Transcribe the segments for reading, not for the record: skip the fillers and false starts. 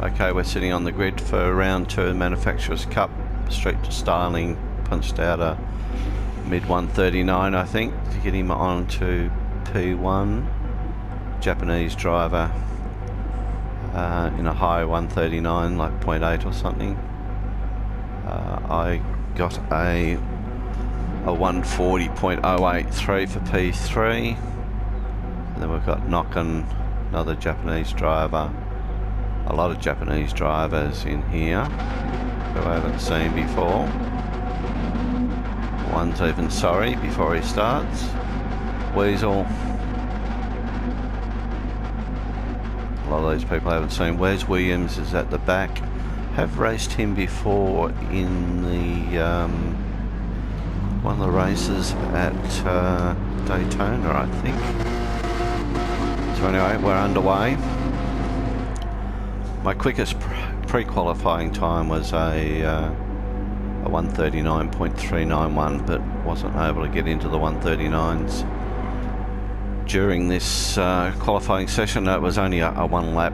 Okay, we're sitting on the grid for round 2 Manufacturers Cup. Street Styling punched out a mid 139, I think, to get him on to P1. Japanese driver in a high 139, like 0.8 or something. I got a 140.083 for P3. And then we've got Nocken, another Japanese driver. A lot of Japanese drivers in here who I haven't seen before. One's even sorry before he starts. Weasel. A lot of these people I haven't seen. Wes Williams is at the back. Have raced him before in the one of the races at Daytona, I think. So anyway, we're underway. My quickest pre-qualifying time was a 139.391, but wasn't able to get into the 139s during this qualifying session. It was only a 1 lap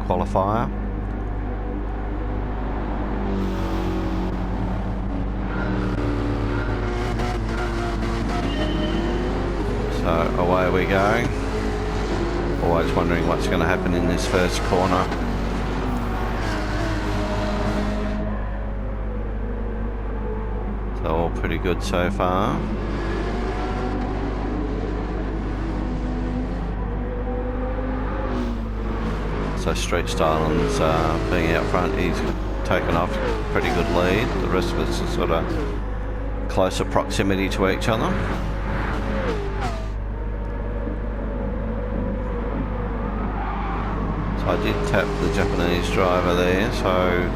qualifier. So away we go. Always wondering what's going to happen in this first corner. So all pretty good so far. So Street Styling's being out front, he's taken off, pretty good lead. The rest of us are sort of closer proximity to each other. I did tap the Japanese driver there, so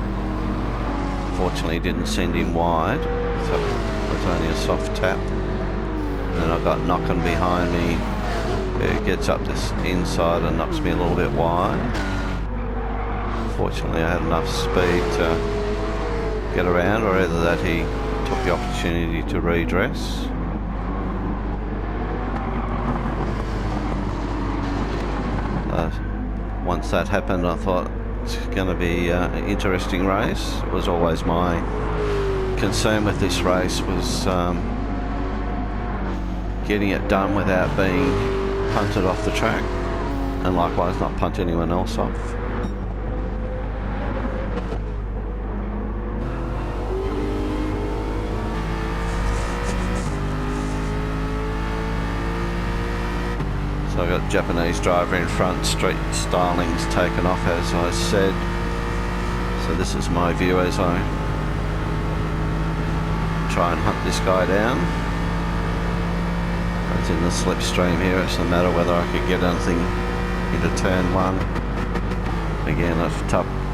fortunately didn't send him wide, so it was only a soft tap. And then I got Nocken behind me, who gets up this inside and knocks me a little bit wide. Fortunately I had enough speed to get around, or either that he took the opportunity to redress. Once that happened, I thought it's going to be an interesting race. It was always my concern with this race, was getting it done without being punted off the track, and likewise not punt anyone else off. So I've got Japanese driver in front, Street Styling's taken off as I said. So this is my view as I try and hunt this guy down. It's in the slipstream here, it's no matter whether I could get anything into turn 1. Again, I've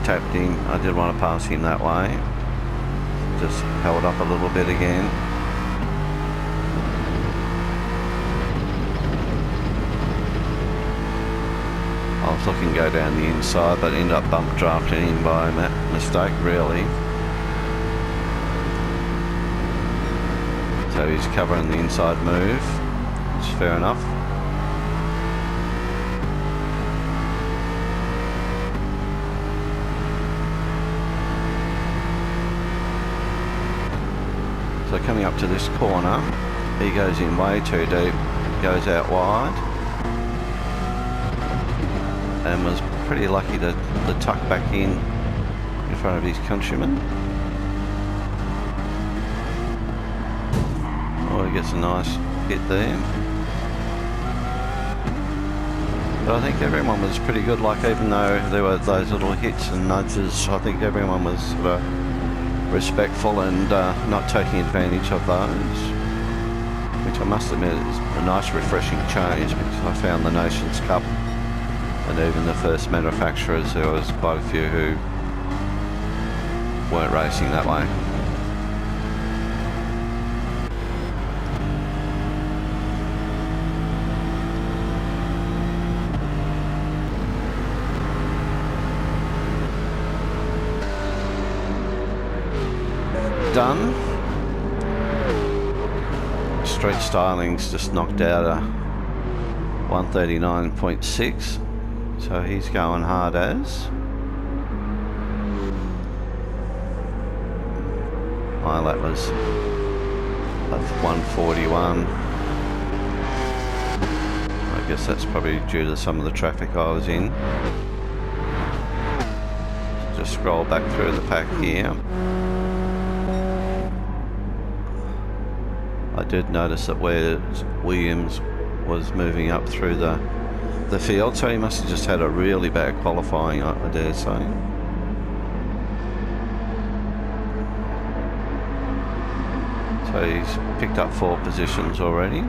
tapped him, I did want to pass him that way. Just held up a little bit again. I was looking to go down the inside, but ended up bump drafting him by mistake, really. So he's covering the inside move, which is fair enough. So coming up to this corner, he goes in way too deep, goes out wide. And was pretty lucky to tuck back in front of his countryman. Oh, he gets a nice hit there. But I think everyone was pretty good, like even though there were those little hits and nudges, I think everyone was sort of respectful and not taking advantage of those. Which I must admit is a nice refreshing change, because I found the Nations Cup and even the first manufacturers, there was quite a few who weren't racing that way. Done. Street Styling's just knocked out a 139.6. So he's going hard as. my lap was of 141. I guess that's probably due to some of the traffic I was in. Just scroll back through the pack here. I did notice that where Williams was moving up through the field, so he must have just had a really bad qualifying, I dare say. So he's picked up 4 positions already.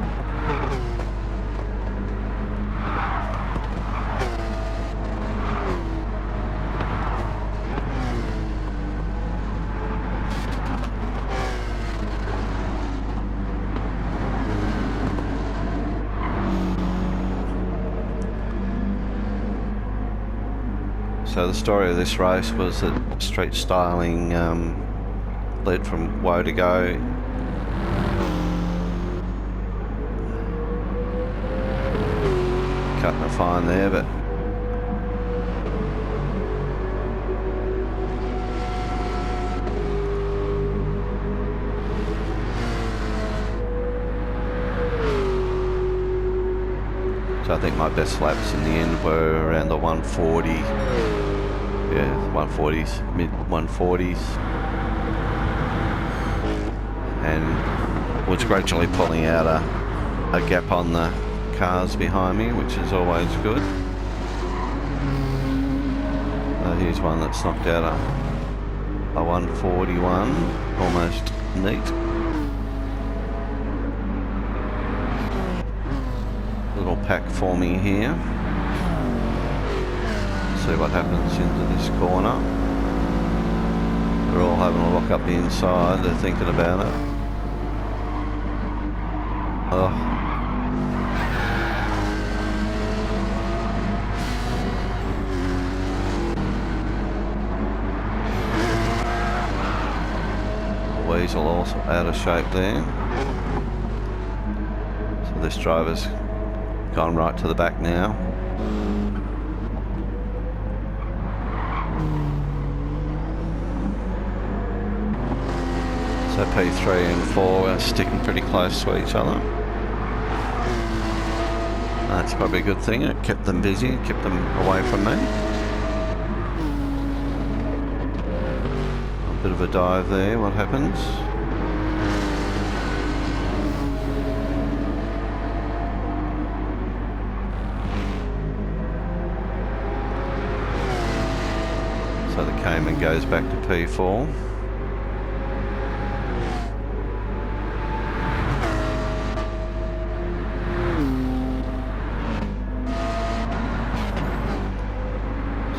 So the story of this race was that Street Styling led from woe to go. Cutting a fine there, but so I think my best laps in the end were around the 140. Yeah, 140s, mid 140s, and was gradually pulling out a gap on the cars behind me, which is always good. Here's one that's knocked out a 141, almost neat. Little pack forming here. See what happens into this corner. They're all having a look up the inside, they're thinking about it. Oh. Weasel also out of shape there. So this driver's gone right to the back now. So P3 and 4 are sticking pretty close to each other. That's probably a good thing. It kept them busy, kept them away from me. A bit of a dive there, what happens? So the Cayman goes back to P4.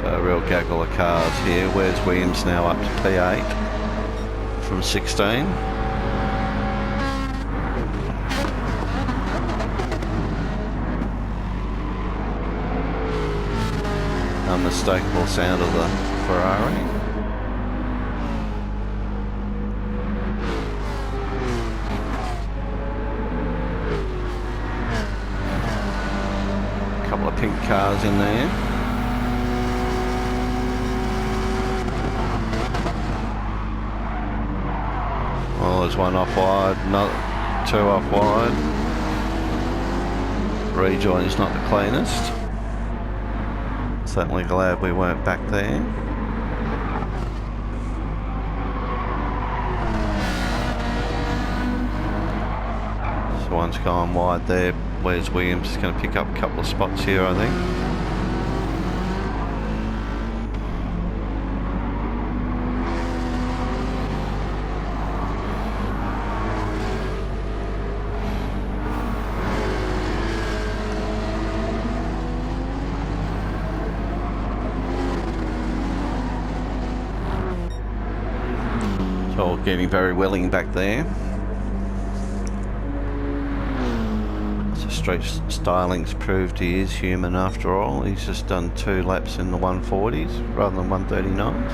A real gaggle of cars here. Where's Williams now up to P8 from 16? Unmistakable sound of the Ferrari. A couple of pink cars in there. Well, there's one off wide, another 2 off wide. Rejoin's not the cleanest. Certainly glad we weren't back there. So one's gone wide there. Where's Williams? Is going to pick up a couple of spots here, I think. All getting very willing back there. So Street Styling's proved he is human after all. He's just done 2 laps in the 140s rather than 139s.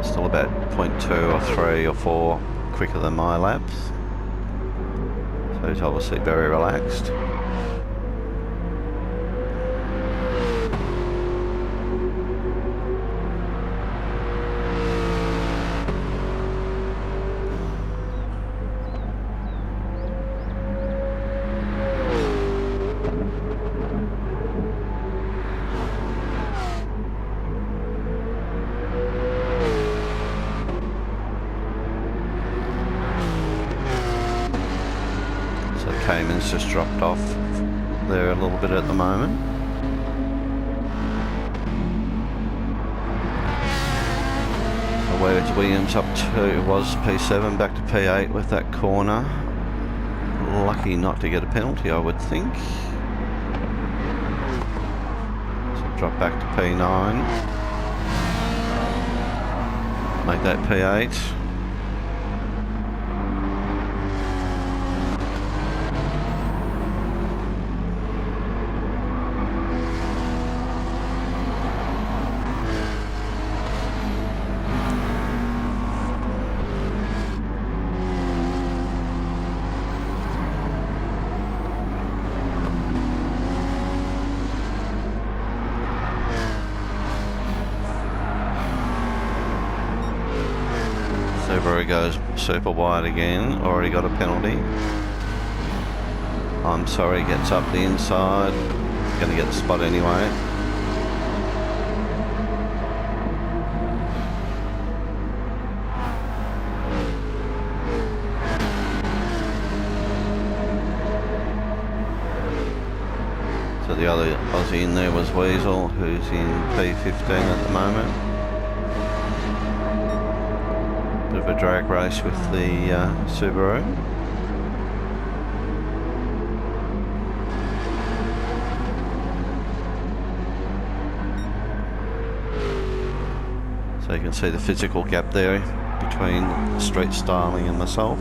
Still about 0.2 or 3 or 4 quicker than my laps. So he's obviously very relaxed. dropped off there a little bit at the moment. So where's Williams up to? It was P7 back to P8 with that corner. Lucky not to get a penalty, I would think. So drop back to P9. Make that P8. Subaru goes super wide again, already got a penalty. I'm sorry, gets up the inside, gonna get the spot anyway. So the other Aussie in there was Weasel, who's in P15 at the moment. Bit of a drag race with the Subaru. So you can see the physical gap there between Street Styling and myself.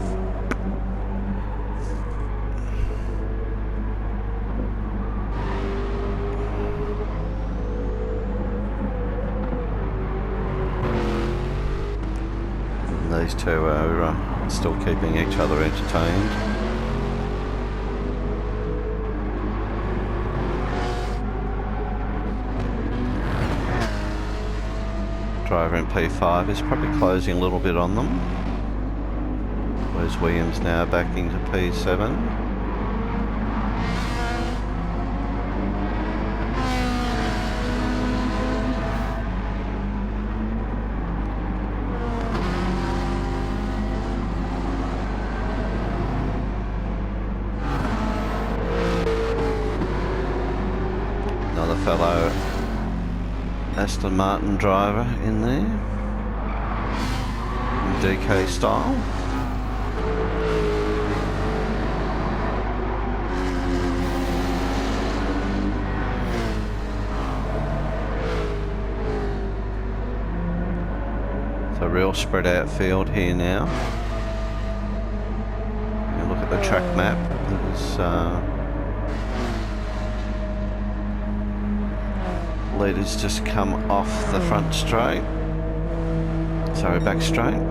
These two are still keeping each other entertained. Driver in P5 is probably closing a little bit on them. Whereas Williams now back into P7. Fellow Aston Martin driver in there, in DK style. So real spread out field here now. You look at the track map. There's leaders just come off the front straight, sorry, back straight.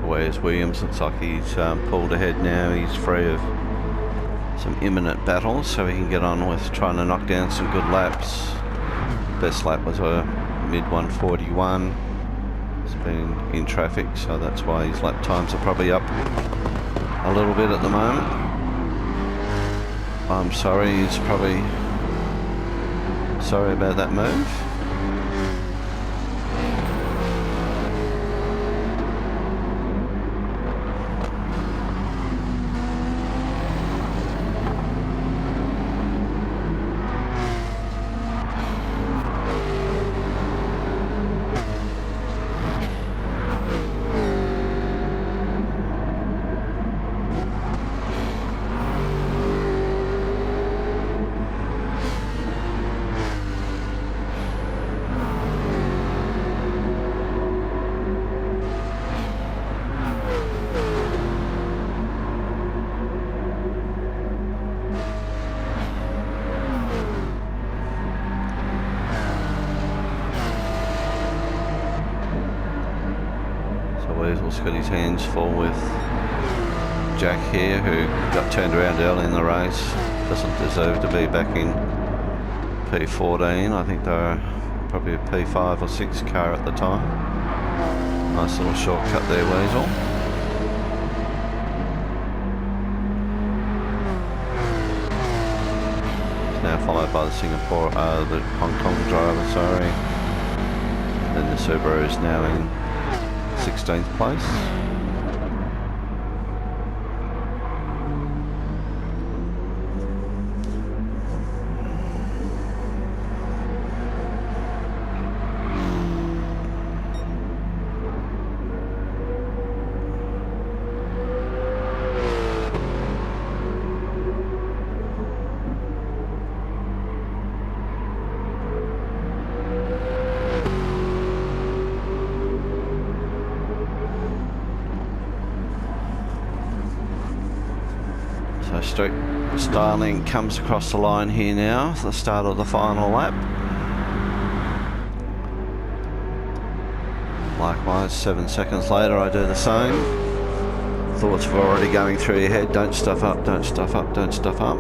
Whereas Williams looks like he's pulled ahead now. He's free of some imminent battles, so he can get on with trying to knock down some good laps. Best lap was a mid 141. He's been in traffic, so that's why his lap times are probably up a little bit at the moment. I'm sorry, he's probably sorry about that move. Weasel's got his hands full with Jack here, who got turned around early in the race. Doesn't deserve to be back in P14. I think they're probably a P5 or 6 car at the time. Nice little shortcut there, Weasel. It's now followed by the the Hong Kong driver, sorry. And then the Subaru is now in 16th place. So Street Styling comes across the line here now, the start of the final lap. Likewise, 7 seconds later I do the same. Thoughts were already going through your head, don't stuff up, don't stuff up, don't stuff up.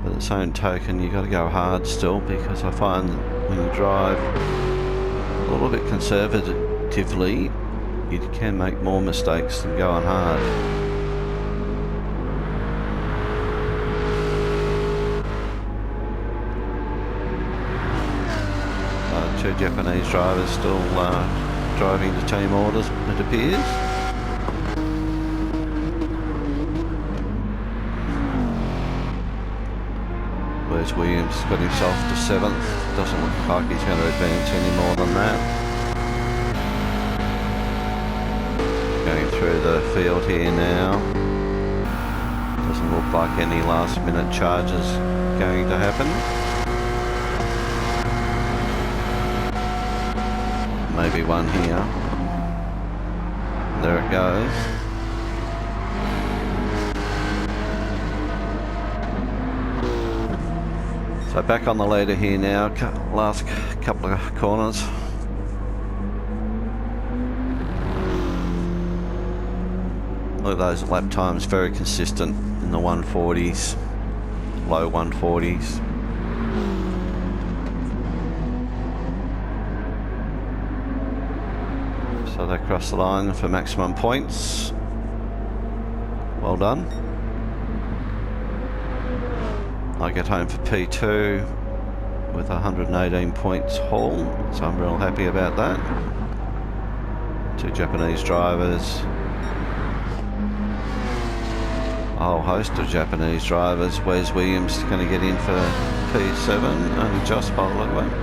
But at the same token, you've got to go hard still, because I find that when you drive a little bit conservatively, you can make more mistakes than going hard. Two Japanese drivers still driving to team orders, it appears. Whereas Williams got himself to 7th. Doesn't look like he's going to advance any more than that. Going through the field here now. Doesn't look like any last minute charges going to happen. Maybe one here. There it goes. So back on the leader here now, last couple of corners. Look at those lap times, very consistent in the 140s, low 140s. So they cross the line for maximum points. Well done. I get home for P2 with 118 points haul, so I'm real happy about that. Two Japanese drivers. A whole host of Japanese drivers. Wes Williams going to get in for P7, only just by the look of it.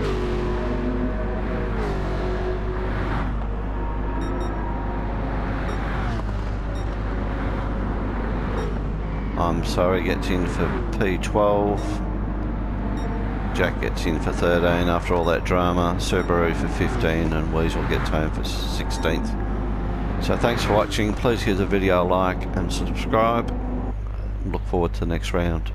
I'm sorry, gets in for P12. Jack gets in for 13 after all that drama. Subaru for 15, and Weasel gets home for 16th. So thanks for watching. Please give the video a like and subscribe. Look forward to the next round.